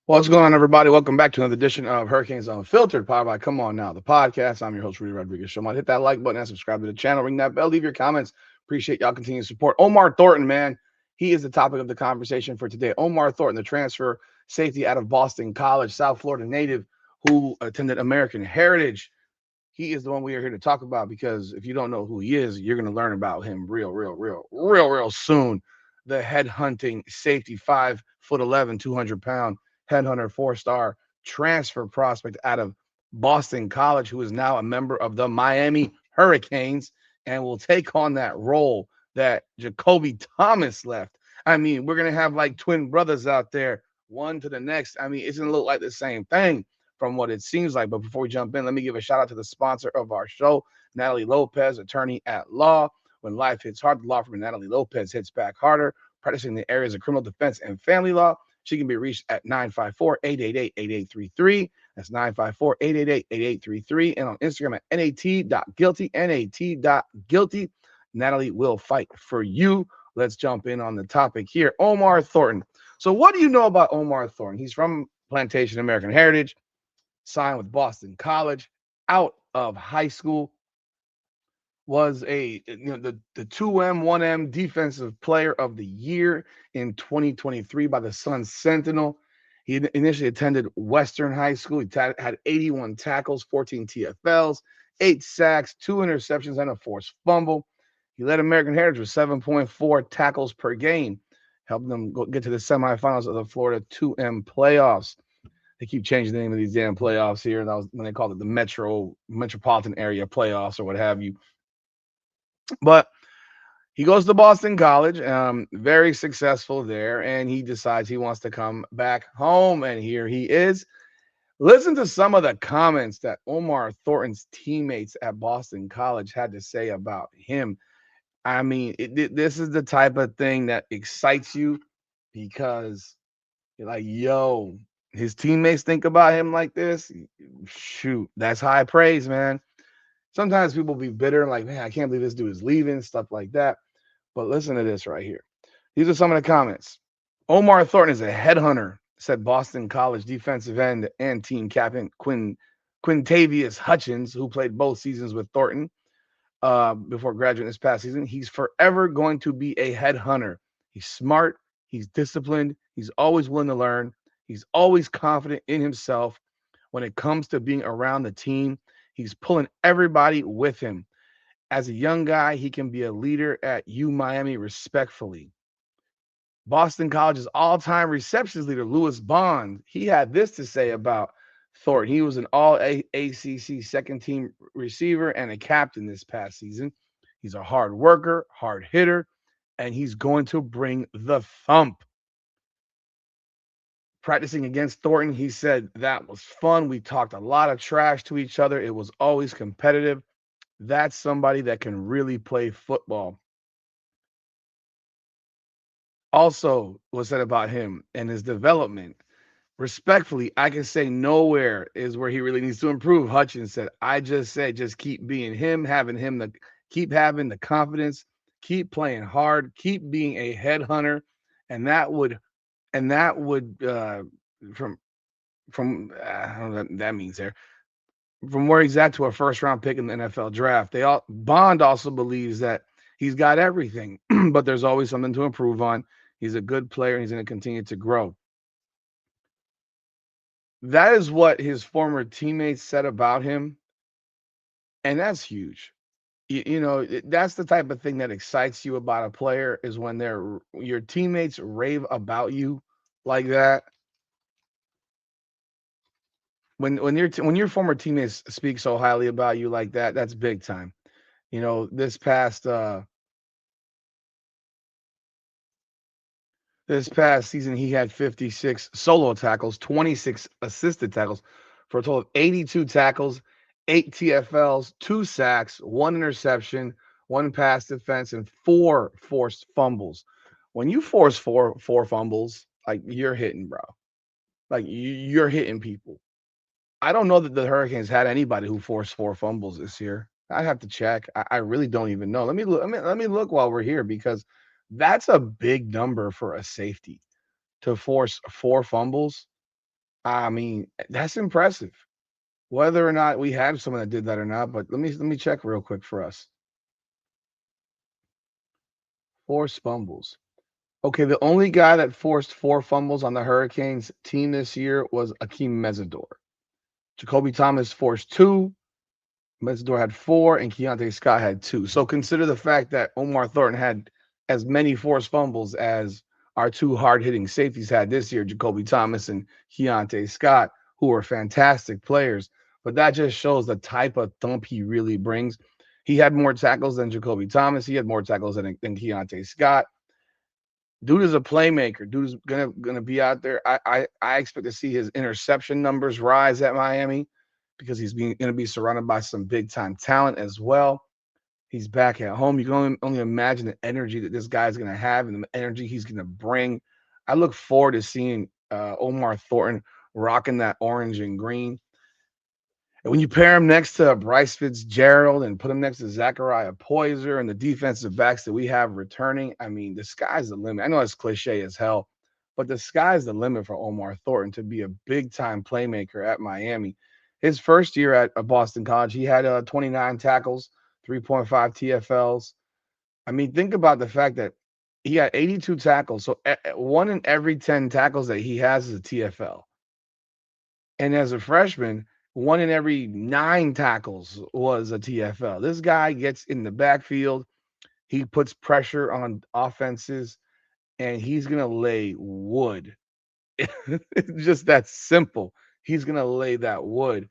What's going on, everybody? Welcome back to another edition of Hurricanes Unfiltered, powered by Come On Now, the podcast. I'm your host, Rudy Rodriguez. Show hit that like button and subscribe to the channel. Ring that bell. Leave your comments. Appreciate y'all continuing support. Omar Thornton, man, he is the topic of the conversation for today. Omar Thornton, the transfer safety out of Boston College, South Florida native who attended American Heritage. He is the one we are here to talk about because if you don't know who he is, you're going to learn about him real soon. The headhunting safety, 5'11", 200-pound headhunter, four-star transfer prospect out of Boston College, who is now a member of the Miami Hurricanes and will take on that role that Jacoby Thomas left. I mean, we're going to have like twin brothers out there, one to the next. I mean, it's going to look like the same thing from what it seems like. But before we jump in, let me give a shout out to the sponsor of our show, Natalie Lopez, attorney at law. When life hits hard, the law firm Natalie Lopez hits back harder, practicing the areas of criminal defense and family law. She can be reached at 954-888-8833. That's 954-888-8833. And on Instagram at nat.guilty, nat.guilty. Natalie will fight for you. Let's jump in on the topic here. Omar Thornton. So what do you know about Omar Thornton? He's from Plantation American Heritage, signed with Boston College, out of high school, was the 2M, 1M defensive player of the year in 2023 by the Sun Sentinel. He initially attended Western High School. He had 81 tackles, 14 TFLs, 8 sacks, 2 interceptions, and a forced fumble. He led American Heritage with 7.4 tackles per game, helping them get to the semifinals of the Florida 2M playoffs. They keep changing the name of these damn playoffs here. That was when they called it the metropolitan area playoffs or what have you. But he goes to Boston College, very successful there, and he decides he wants to come back home. And here he is. Listen to some of the comments that Omar Thornton's teammates at Boston College had to say about him. I mean, this is the type of thing that excites you because you're like, yo, his teammates think about him like this. Shoot, that's high praise, man. Sometimes people be bitter, like, man, I can't believe this dude is leaving, stuff like that. But listen to this right here. These are some of the comments. Omar Thornton is a headhunter, said Boston College defensive end and team captain Quintavious Hutchins, who played both seasons with Thornton before graduating this past season. He's forever going to be a headhunter. He's smart. He's disciplined. He's always willing to learn. He's always confident in himself. When it comes to being around the team, he's pulling everybody with him. As a young guy, he can be a leader at U Miami respectfully. Boston College's all-time receptions leader, Lewis Bond, he had this to say about Thornton. He was an all-ACC second-team receiver and a captain this past season. He's a hard worker, hard hitter, and he's going to bring the thump. Practicing against Thornton, he said that was fun. We talked a lot of trash to each other. It was always competitive. That's somebody that can really play football. Also, was said about him and his development. Respectfully, I can say nowhere is where he really needs to improve. Hutchins said, I just said, just keep being him, keep having the confidence, keep playing hard, keep being a headhunter. And that would from I don't know what that means there. From where he's at to a first round pick in the NFL draft. Bond also believes that he's got everything, but there's always something to improve on. He's a good player and he's going to continue to grow. That is what his former teammates said about him, and that's huge. That's the type of thing that excites you about a player is when your teammates rave about you like that. When your former teammates speak so highly about you like that, that's big time. This past season he had 56 solo tackles, 26 assisted tackles for a total of 82 tackles, 8 TFLs, 2 sacks, 1 interception, 1 pass defense, and 4 forced fumbles. When you force four fumbles, like you're hitting, bro. Like you're hitting people. I don't know that the Hurricanes had anybody who forced 4 fumbles this year. I have to check. I really don't even know. Let me look. Let me look while we're here because that's a big number for a safety to force 4 fumbles. I mean, that's impressive. Whether or not we had someone that did that or not, but let me check real quick for us. Forced fumbles. Okay, the only guy that forced 4 fumbles on the Hurricanes team this year was Akeem Mesidor. Jacoby Thomas forced 2, Mesidor had 4, and Keontae Scott had 2. So consider the fact that Omar Thornton had as many forced fumbles as our 2 hard-hitting safeties had this year, Jacoby Thomas and Keontae Scott, who are fantastic players. But that just shows the type of thump he really brings. He had more tackles than Jacoby Thomas. He had more tackles than Keontae Scott. Dude is a playmaker. Dude is gonna be out there. I expect to see his interception numbers rise at Miami because he's gonna be surrounded by some big time talent as well. He's back at home. You can only imagine the energy that this guy's gonna have and the energy he's gonna bring. I look forward to seeing Omar Thornton rocking that orange and green. And when you pair him next to Bryce Fitzgerald and put him next to Zachariah Poyser and the defensive backs that we have returning, I mean, the sky's the limit. I know it's cliche as hell, but the sky's the limit for Omar Thornton to be a big time playmaker at Miami. His first year at Boston College, he had 29 tackles, 3.5 TFLs. I mean, think about the fact that he got 82 tackles. So one in every 10 tackles that he has is a TFL. And as a freshman, 1 in every 9 tackles was a TFL. This guy gets in the backfield, he puts pressure on offenses, and he's gonna lay wood. It's just that simple. He's gonna lay that wood.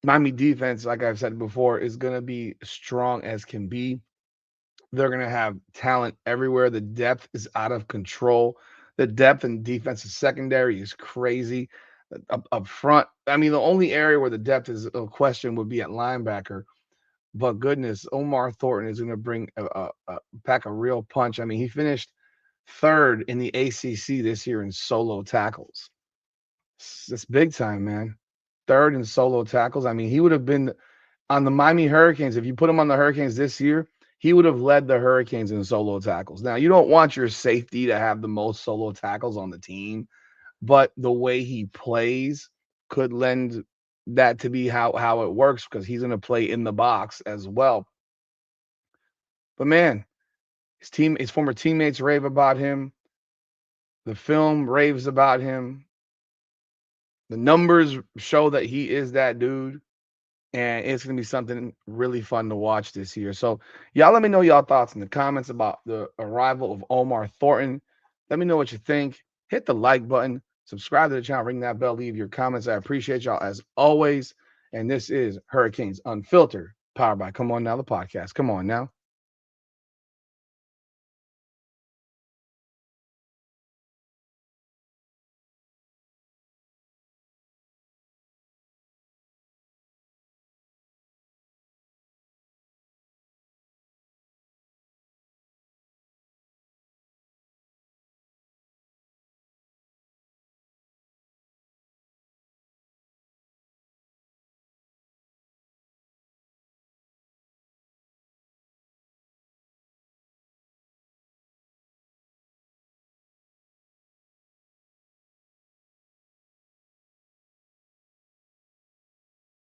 Miami defense, like I've said before, is gonna be strong as can be. They're going to have talent everywhere. The depth is out of control. The depth in defensive secondary is crazy. Up front, I mean, the only area where the depth is a question would be at linebacker. But goodness, Omar Thornton is going to bring pack a real punch. I mean, he finished third in the ACC this year in solo tackles. It's big time, man. Third in solo tackles. I mean, he would have been on the Miami Hurricanes. If you put him on the Hurricanes this year, he would have led the Hurricanes in solo tackles. Now, you don't want your safety to have the most solo tackles on the team, but the way he plays could lend that to be how it works because he's going to play in the box as well. But man, his former teammates rave about him. The film raves about him. The numbers show that he is that dude. And it's going to be something really fun to watch this year. So, y'all let me know y'all thoughts in the comments about the arrival of Omar Thornton. Let me know what you think. Hit the like button, subscribe to the channel, ring that bell, leave your comments. I appreciate y'all as always. And this is Hurricanes Unfiltered, powered by Come On Now, the podcast. Come on now.